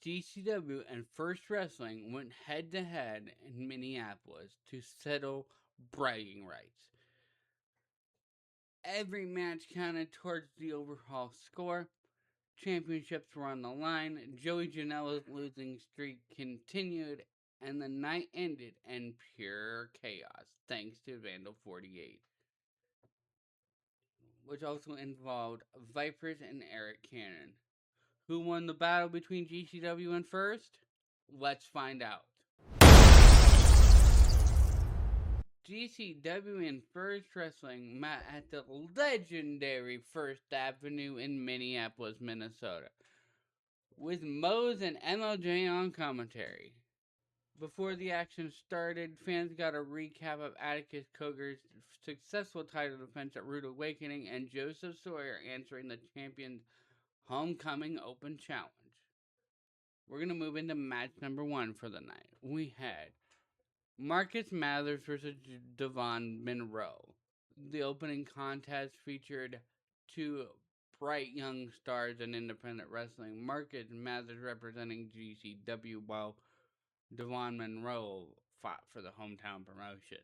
GCW and First Wrestling went head to head in Minneapolis to settle bragging rights. Every match counted towards the overall score. Championships were on the line. Joey Janela's losing streak continued, and the night ended in pure chaos thanks to Vandal 48, which also involved Vipers and Eric Cannon. Who won the battle between GCW and First? Let's find out. GCW and First Wrestling met at the legendary First Avenue in Minneapolis, Minnesota, with Mose and MLJ on commentary. Before the action started, fans got a recap of Atticus Cogar's successful title defense at Rude Awakening and Joseph Sawyer answering the champion's Homecoming Open Challenge. We're going to move into match number 1 for the night. We had Marcus Mathers versus Devon Monroe. The opening contest featured two bright young stars in independent wrestling. Marcus Mathers representing GCW, while Devon Monroe fought for the hometown promotion.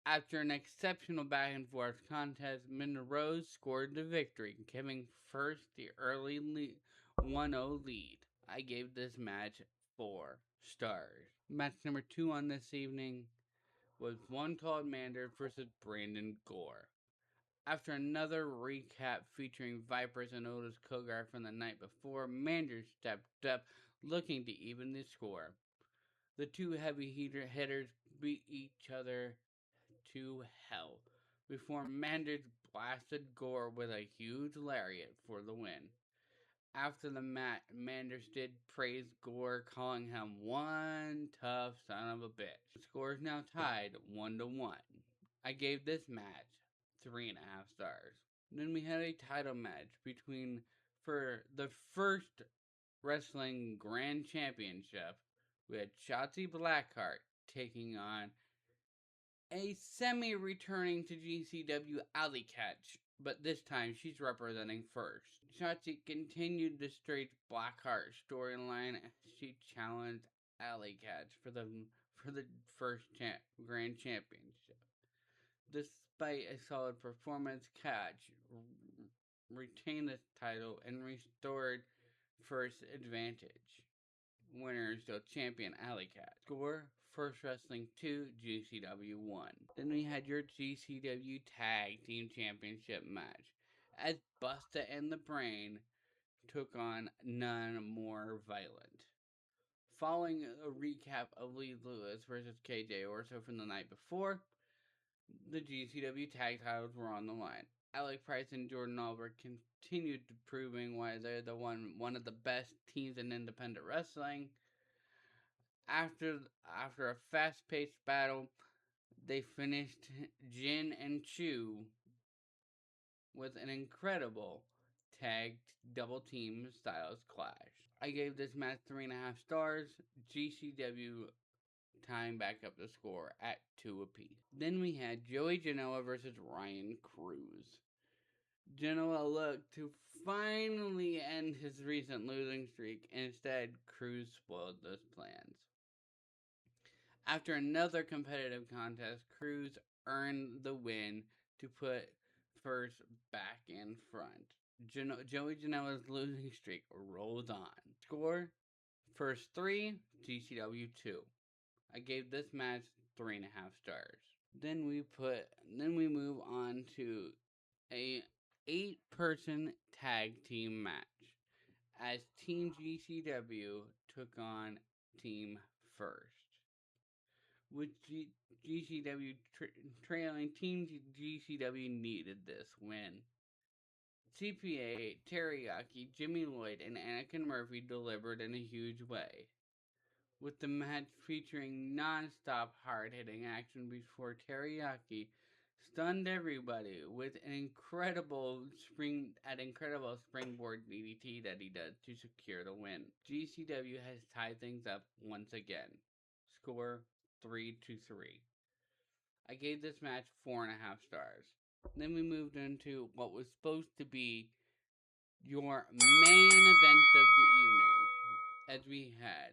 After an exceptional back and forth contest, Monroe scored the victory, giving First the early 1-0 lead. I gave this match 4 stars. Match number 2 on this evening was One Called Mander versus Brandon Gore. After another recap featuring Vipers and Otis Cogar from the night before, Mander stepped up looking to even the score. The two heavy hitters beat each other to hell before Manders blasted Gore with a huge lariat for the win. After the match, Manders did praise Gore, calling him one tough son of a bitch. The score is now tied 1-1. I gave this match 3.5 stars. Then we had a title match for the First Wrestling Grand Championship. We had Shotzi Blackheart taking on a semi-returning to GCW Alley Catch, but this time she's representing First. Shotzi continued the straight Blackheart storyline as she challenged Alley Catch for the First Grand Championship. Despite a solid performance, Catch retained the title and restored First advantage. Winner is still champion Alley Cat. Score: First Wrestling 2, GCW 1. Then we had your GCW Tag Team Championship match, as Busta and the Brain took on None More Violent. Following a recap of Lee Lewis versus KJ Orso from the night before, the GCW tag titles were on the line. Alec Price and Jordan Albert continued proving why they're one of the best teams in independent wrestling. After a fast-paced battle, they finished Jin and Chu with an incredible tag double team styles clash. I gave this match 3.5 stars. GCW tying back up the score at 2 apiece. Then we had Joey Janela versus Ryan Cruz. Janela looked to finally end his recent losing streak. Instead, Cruz spoiled those plans. After another competitive contest, Cruz earned the win to put First back in front. Joey Janela's losing streak rolls on. Score: First 3, GCW 2. I gave this match 3.5 stars. Then we move on to a 8-person tag team match as Team GCW took on Team First. With GCW trailing, Team GCW needed this win. CPA, Teriyaki, Jimmy Lloyd, and Anakin Murphy delivered in a huge way, with the match featuring non-stop hard-hitting action before Teriyaki stunned everybody with an incredible springboard DDT that he does to secure the win. GCW has tied things up once again. Score: 3-3. I gave this match 4.5 stars. Then we moved into what was supposed to be your main event of the evening. as we had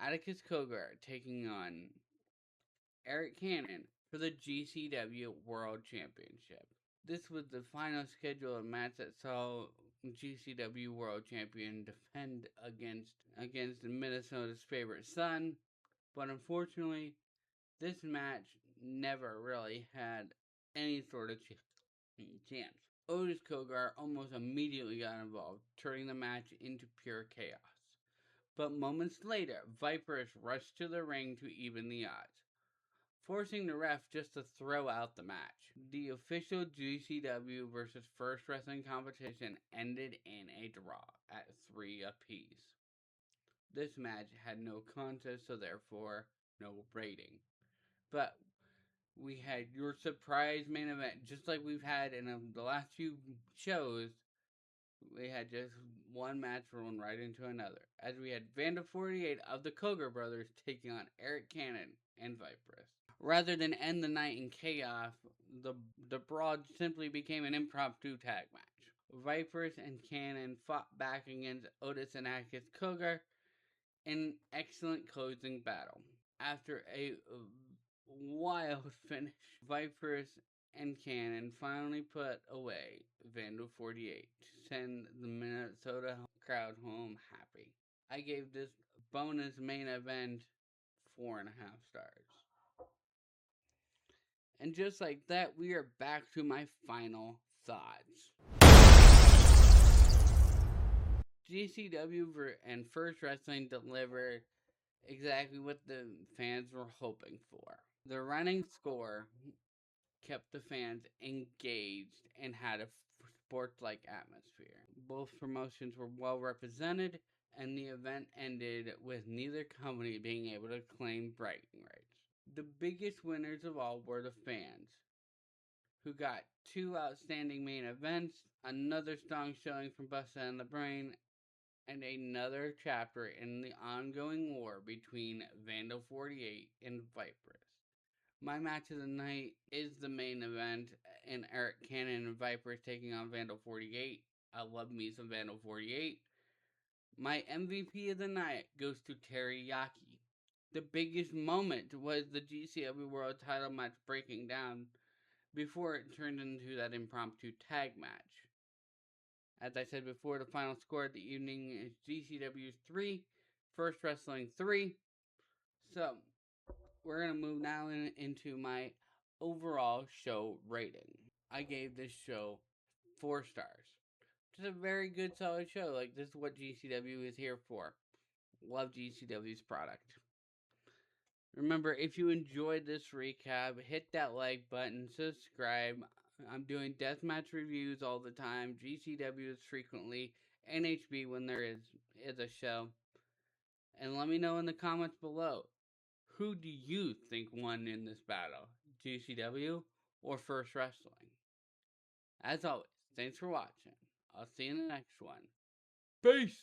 Atticus Cogar taking on Eric Cannon for the GCW World Championship. This was the final scheduled match that saw GCW World Champion defend against Minnesota's favorite son, but unfortunately, this match never really had any sort of chance. Otis Cogar almost immediately got involved, turning the match into pure chaos. But moments later, Vipers rushed to the ring to even the odds, forcing the ref just to throw out the match. The official GCW versus First Wrestling competition ended in a draw at 3 apiece. This match had no contest, so therefore no rating. But we had your surprise main event, just like we've had in the last few shows. We had just one match rolling right into another, as we had Vandal 48 of the Cogar brothers taking on Eric Cannon and Vipers. Rather than end the night in chaos, the brawl simply became an impromptu tag match. Vipers and Cannon fought back against Otis and Atticus Cogar in an excellent closing battle. After a wild finish, Vipers and Cannon finally put away Vandal 48 to send the Minnesota crowd home happy. I gave this bonus main event 4.5 stars. And just like that, we are back to my final thoughts. GCW and First Wrestling delivered exactly what the fans were hoping for. The running score kept the fans engaged and had a sports-like atmosphere. Both promotions were well represented, and the event ended with neither company being able to claim bragging rights. The biggest winners of all were the fans, who got 2 outstanding main events, another strong showing from Busted and the Brain, and another chapter in the ongoing war between Vandal 48 and Vipers. My match of the night is the main event in Eric Cannon and Vipers taking on Vandal 48. I love me some Vandal 48. My MVP of the night goes to Teriyaki. The biggest moment was the GCW World title match breaking down before it turned into that impromptu tag match. As I said before, the final score of the evening is GCW 3, First Wrestling 3. So, we're going to move now into my overall show rating. I gave this show 4 stars. It's a very good, solid show. Like, this is what GCW is here for. Love GCW's product. Remember, if you enjoyed this recap, hit that like button, subscribe. I'm doing deathmatch reviews all the time, GCWs frequently, NHB when there is a show. And let me know in the comments below, who do you think won in this battle? GCW or First Wrestling? As always, thanks for watching. I'll see you in the next one. Peace!